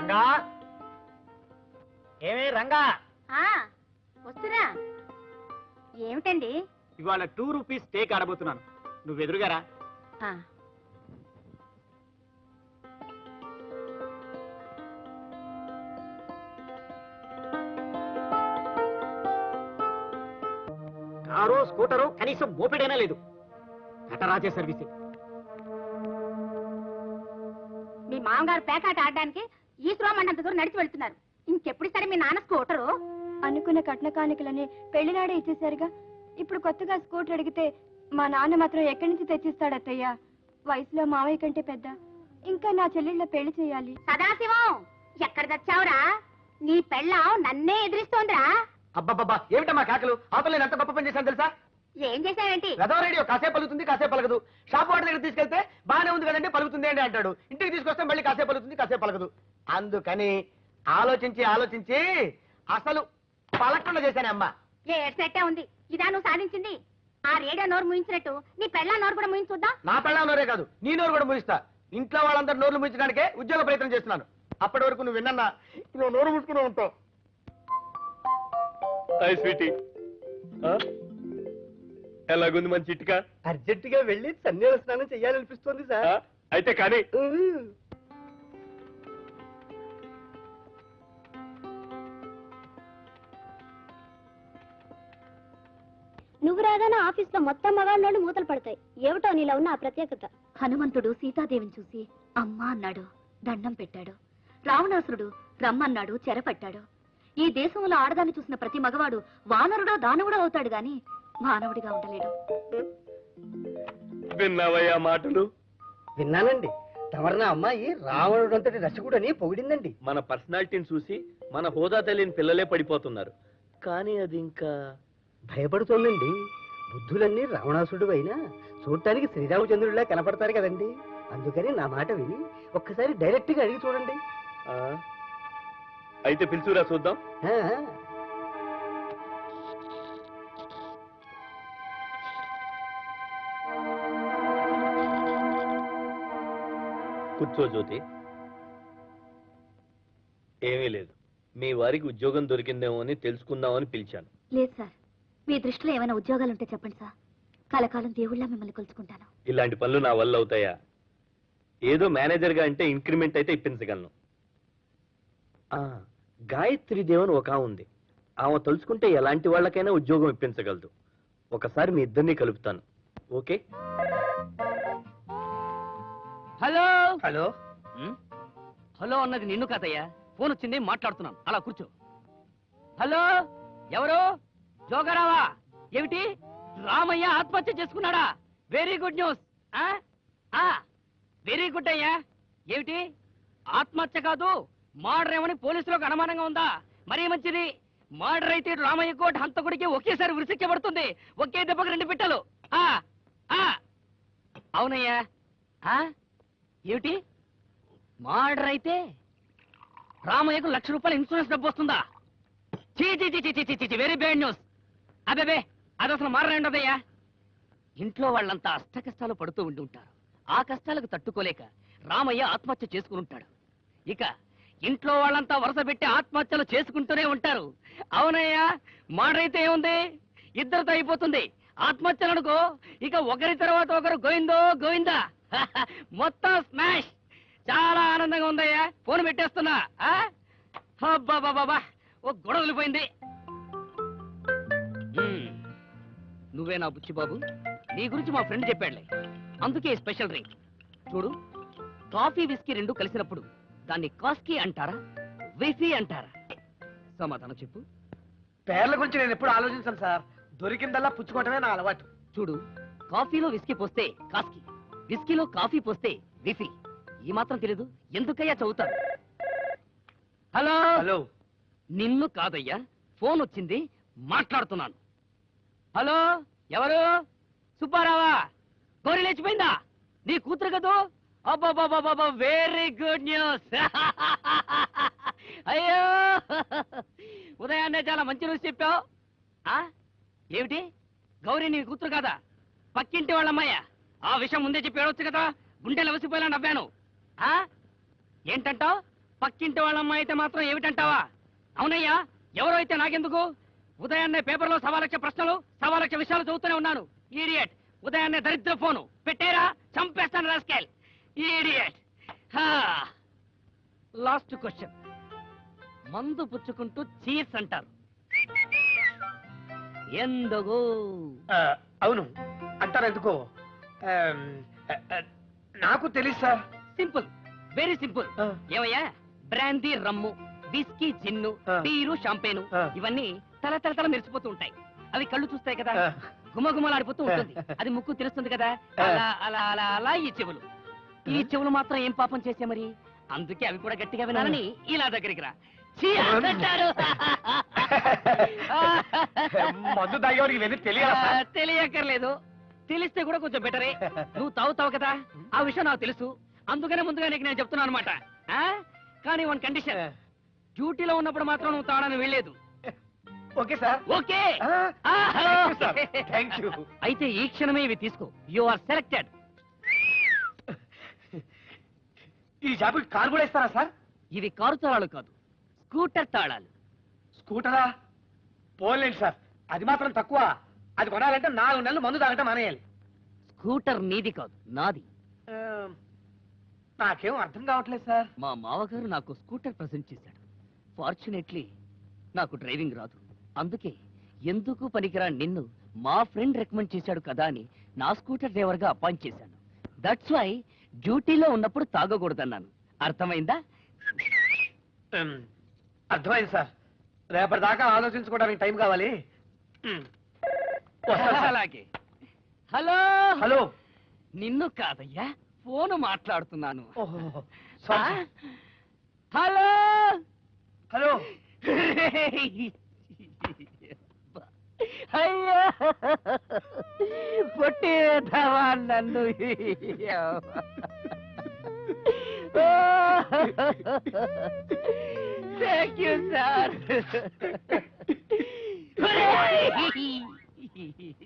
రంగా ఏమే రంగా వస్తున్నా. ఏమిటండి? ఇవాళ 2 రూపీస్ స్టేక్ ఆడబోతున్నాను, నువ్వు ఎదురుగారా. కారు స్కూటరు కనీసం మోపెడైనా లేదు. నటరాజే సర్వీసింగ్. మీ మామగారు పేకాట ఆడడానికి ఈ శ్రోమండంత దూరం నడిచి వెళ్తున్నారు. ఇంకెప్పుడు సరే మీ నాన్న స్కూటరు? అనుకున్న కట్న కానుకలని పెళ్లినాడే ఇచ్చేసారుగా. ఇప్పుడు కొత్తగా స్కూటర్ అడిగితే మా నాన్న మాత్రం ఎక్కడి నుంచి తెచ్చిస్తాడత్తయ్యా? వయసులో మావయ్య కంటే పెద్ద. ఇంకా నా చెల్లెళ్ళ పెళ్లి చేయాలి. సదాశివం, ఎక్కడ తెచ్చావురా? నీ పెళ్ళాం నన్నే ఎదిరిస్తోందిరా. అబ్బబ్బబ్బా, ఏమిటమ్మా కాకలు? అవతల నేను ఎంత గొప్ప పని చేశాను తెలుసా? ఏం చేశావేంటి? రథం రేడియో కాసేపు పలుకుతుంది, కాసేపు పలకదు. షాప్ వాడి దగ్గర తీసుకెళ్తే బాగానే ఉంది కదండి, పలుకుతుంది అండి అంటాడు. ఇంటికి తీసుకొస్తే మళ్ళీ కాసేపు పలుకుతుంది, కాసేపు పలకదు. అందుకని ఆలోచించి ఆలోచించి అసలు పలకుండా చేశానే అమ్మా. ఏడ్సెట్టే ఉంది. ఇదా నువ్వు సాధించింది? ఆ రేడియో నోరు ముయించినట్టు నీ పెళ్ళా నోరు కూడా ముయించుద్దా? నా పెళ్ళా నోరే కాదు, నీ నోరు కూడా ముయిస్తా. ఇంట్లో వాళ్ళందరూ నోర్లు ముయించడానికే ఉద్యోగ ప్రయత్నం చేస్తున్నాను. అప్పటి వరకు నువ్వు విన్నా నువ్వు నోరు మూసుకుని ఉంటావు. స్వీటీ, ఎలాగుంది మంచి చిట్కా? అర్జెంట్ గా వెళ్ళి సన్యాల స్నానం చెయ్యాలనిపిస్తోంది సార్. అయితే కానీ నువ్వు రాగానే ఆఫీస్ లో మొత్తం మగాళ్ళోళ్ళు మూతలు పడతాయి. ఏమిటో నీలో ఉన్న ఆ ప్రత్యేకత. హనుమంతుడు సీతాదేవిని చూసి అమ్మా అన్నాడు, దండం పెట్టాడు. రావణాసురుడు రమ్మన్నాడు, చెరపట్టాడు. ఈ దేశంలో ఆడదాన్ని చూసిన ప్రతి మగవాడు వానరుడో దానవుడో అవుతాడు గాని మానవుడిగా ఉండలేడు. విన్నావయ్యా మాటలు? విన్నానండి. తమరనా అమ్మాయి రావణుడు అంతటి రసికుడని పొగిడిందండి. మన పర్సనాలిటీని చూసి మన హోదా తెలియని పిల్లలే పడిపోతున్నారు. కానీ అది ఇంకా భయపడుతోందండి. బుద్ధులన్నీ రావణాసుడు అయినా చూడటానికి శ్రీరామచంద్రుడిలా కనపడతారు కదండి. అందుకని నా మాట విని ఒక్కసారి డైరెక్ట్ గా అడిగి చూడండి. అయితే పిలుచురా చూద్దాం. కూర్చో జ్యోతి. ఏమీ లేదు, మీ వారికి ఉద్యోగం దొరికిందేమో అని తెలుసుకుందామని పిలిచాను. లేదు సార్, మీ దృష్టిలో ఏమైనా ఉద్యోగాలుంటే చెప్పండి సార్. కలకాలం దేవుళ్ళ మిమ్మల్ని కొలుచుకుంటాను. ఇలాంటి పనులు నా వల్ల అవుతాయా? ఏదో మేనేజర్గా అంటే ఇంక్రిమెంట్ అయితే ఇప్పించగలను. గాయత్రి దేవన్ ఒక ఉంది, ఆమె తలుచుకుంటే ఎలాంటి వాళ్ళకైనా ఉద్యోగం ఇప్పించగలదు. ఒకసారి మీ ఇద్దరిని కలుపుతాను. ఓకే? Hello hello. హలో అన్నది నిన్ను కాదయ్యా, ఫోన్ వచ్చింది, మాట్లాడుతున్నాను. అలా కూర్చో. హలో, ఎవరు? జోగారావా? ఏమిటి, రామయ్య ఆత్మహత్య చేసుకున్నాడా? Very good news. Very good అయ్యా. ఏమిటి, ఆత్మహత్య కాదు మర్డర్ ఏమని పోలీసులకు అనుమానంగా ఉందా? మరీ మంచిది. మర్డర్ అయితే రామయ్య హంతకుడికి ఒకేసారి ఉరిశిక్ష ఒకే దెబ్బకు 2 పిట్టలు. అవునయ్యా. ఏమిటి, మర్డర్ అయితే రామయ్యకు ₹1,00,000 ఇన్సూరెన్స్ డబ్బు వస్తుందా? Very bad news. అబేబే, అది అసలు మర్డర్ ఉండదయ్యా. ఇంట్లో వాళ్ళంతా అష్ట కష్టాలు పడుతూ ఉండి ఉంటారు. ఆ కష్టాలకు తట్టుకోలేక రామయ్య ఆత్మహత్య చేసుకుని ఉంటాడు. ఇక ఇంట్లో వాళ్ళంతా వరుస పెట్టి ఆత్మహత్యలు చేసుకుంటూనే ఉంటారు. అవునయ్యా, మర్డర్ అయితే ఏముంది, ఇద్దరితో అయిపోతుంది. ఆత్మహత్యలు అనుకో, ఇక ఒకరి తర్వాత ఒకరు గోయిందో గోయిందా, మొత్తం స్మాష్. చాలా ఆనందంగా ఉందయ్యా. ఫోన్ పెట్టేస్తున్నా. బాబా, ఓ గొడవ వదిలిపోయింది. నువ్వే నా బుచ్చిబాబు, నీ గురించి మా ఫ్రెండ్ చెప్పాడులే, అందుకే స్పెషల్ డ్రింక్. చూడు, కాఫీ విస్కీ 2 కలిసినప్పుడు దాన్ని కాస్కీ అంటారా, విసీ అంటారా? సమాధానం చెప్పు. పేర్ల గురించి నేను ఎప్పుడు ఆలోచించాను సార్. దొరికిందల్లా పుచ్చుకోవటమే నా అలవాటు. చూడు, కాఫీలో విస్కీ పోస్తే కాస్కీ, విస్కీలో కాఫీ పోస్తే విసీ. ఈ మాత్రం తెలీదు? ఎందుకయ్యా చదువుతారు? Hello hello. నిన్ను కాదయ్యా, ఫోన్ వచ్చింది, మాట్లాడుతున్నాను. హలో, ఎవరు? సుబ్బారావా? గౌరీ లేచిపోయిందా? నీ కూతురు కదూ? అబ్బాబాబాబా, వెరీ గుడ్ న్యూస్. అయ్యో, ఉదయాన్నే చాలా మంచి న్యూస్ చెప్పావు. ఏమిటి, గౌరీ నీ కూతురు కాదా? పక్కింటి వాళ్ళమ్మాయ? ఆ విషయం ముందే చెప్పి ఏడవచ్చు కదా, గుండెలు వసిపోయేలా నవ్వాను. ఏంటంటావు? పక్కింటి వాళ్ళ అమ్మాయి అయితే మాత్రం ఏమిటంటావా? అవునయ్యా, ఎవరో అయితే నాకెందుకు? ఉదయాన్నే పేపర్లో 1,00,000 ప్రశ్నలు 1,00,000 విషయాలు చదువుతూనే ఉన్నాను. ఈడియట్! ఉదయాన్నే దరిద్ర ఫోను పెట్టేరా, చంపేస్తాను రాస్కెల్. ఈడియట్! Last question. మందు పుచ్చుకుంటూ చీర్స్ అంటారు ఎందుకు? అవును అంటారు. ఎందుకో నాకు తెలుసు సార్. Simple, very simple. ఆ. ఏమయ్యా, బ్రాందీ రమ్ము, విస్కీ జిన్ను, ఆ. బీరు షాంపేను ఆ. ఇవన్నీ తల తల తల మెరిసిపోతూ ఉంటాయి. అవి కళ్ళు చూస్తాయి కదా, ఆ. గుమగుమలాడిపోతూ ఉంటుంది. అది ముక్కు తెలుస్తుంది కదా, అలా అలా అలా అలా ఈ చెవులు మాత్రం ఏం పాపం చేసే మరి? అందుకే అవి కూడా గట్టిగా వినాలని ఇలా దగ్గరికి రా. ఛీ, అంటారు. మందు తాగేవాడికి వెళ్ళి తెలియాలి సార్. తెలియక్కర్లేదు, తెలిస్తే కూడా కొంచెం బెటరే. నువ్వు తాగుతావు కదా, ఆ విషయం నాకు తెలుసు. అందుకనే ముందుగా నీకు నేను చెప్తున్నాను అనమాట. కానీ వన్ కండిషన్, డ్యూటీలో ఉన్నప్పుడు మాత్రం నువ్వు తాగడానికి వెళ్ళలేదు. Okay sir. Okay? Thank you. అయితే ఈ క్షణమే ఇవి తీసుకో. You are selected. ఈ జాబుకి కారు కూడా ఇస్తారా సార్? ఇవి కారు తాళాలు కాదు, స్కూటర్ తాళాలు. స్కూటరా? పోలేండి సార్, అది మాత్రం తక్కువ. అది కొనాలంటే 4 నెలలు మందు తాగటం మానేయాలి. స్కూటర్ నీది కాదు, నాది. నాకేం అర్థం కావట్లేదు సార్. మా మావగారు నాకు స్కూటర్ ప్రజెంట్ చేశాడు. ఫార్చునేట్లీ నాకు డ్రైవింగ్ రాదు. అందుకే ఎందుకు పనికిరా నిన్ను మా ఫ్రెండ్ రికమెండ్ చేశాడు కదా అని నా స్కూటర్ డ్రైవర్ గా అపాయింట్ చేశాను. దట్స్ వై డ్యూటీలో ఉన్నప్పుడు తాగకూడదన్నాను. అర్థమైందా? అర్థమైంది సార్. రేపటిదాకా ఆలోచించుకోవడానికి టైం కావాలి. వస్తాను సార్. అలాగే. Hello hello. నిన్ను కాదయ్యా, ఫోను మాట్లాడుతున్నాను. ఓహో, సారీ. Hello hello. అయ్యా, పొట్టేదవా నన్ను. Thank you sir.